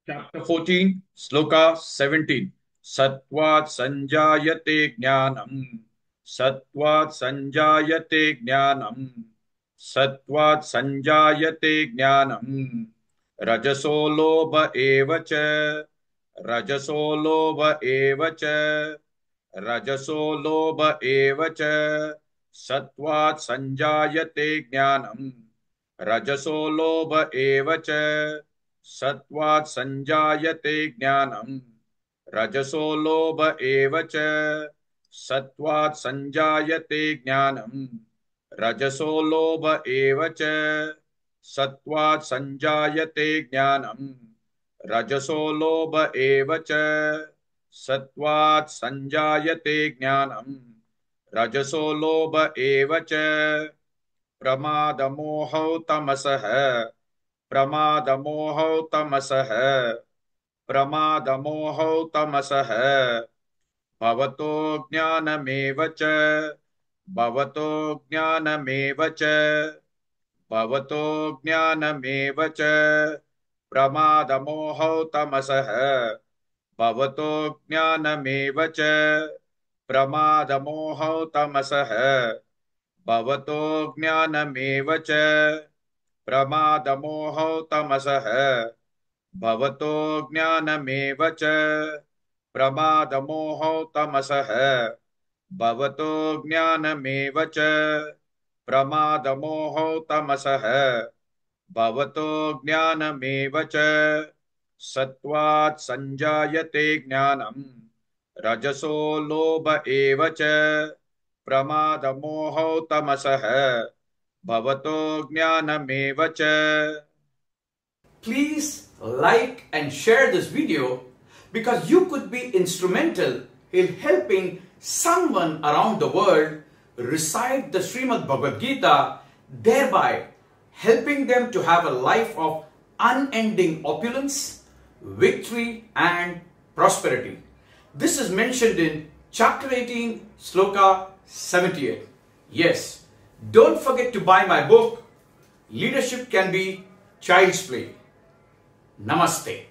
Chapter 14, Sloka 17. Sattvat sanjayate jnanam. Sattvat sanjayate jnanam. Sattvat sanjayate jnanam. Rajaso lobha eva cha. Rajaso lobha eva cha. Rajaso lobha eva cha. Sattvat sanjayate jnanam. Rajaso lobha eva cha. सत्वात् संजायते ज्ञानम् रजसो लोभ एव च सत्वात् संजायते ज्ञानम् रजसो लोभ एव च सत्वात् संजायते ज्ञानम् रजसो लोभ एव च सत्वात् संजायते ज्ञानम् रजसो लोभ एव च प्रमादमोहौ तमसः प्रमादमोहौ तमसः प्रमादमोहौ तमसः भवतो ज्ञानमेव च भवतो ज्ञानमेव च भवतो ज्ञानमेव च प्रमादमोहौ तमसः भवतो ज्ञानमेव च प्रमादमोहौ तमसः भवतो ज्ञानमेव च प्रमादमोहौ तमसः भवतो ज्ञानमेव च प्रमादमोहौ तमसः भवतो ज्ञानमेव च प्रमादमोहौ तमसः भवतो ज्ञानमेव च सत्वात् संजायते ज्ञानम् रजसो लोभ एव च प्रमादमोहौ तमसः भवतो ज्ञानमेव च। Please like and share this video because you could be instrumental in helping someone around the world recite the Srimad Bhagavad Gita, thereby helping them to have a life of unending opulence, victory and prosperity. This is mentioned in chapter 18, Sloka 78. Yes, don't forget to buy my book, Leadership Can Be Child's Play. Namaste.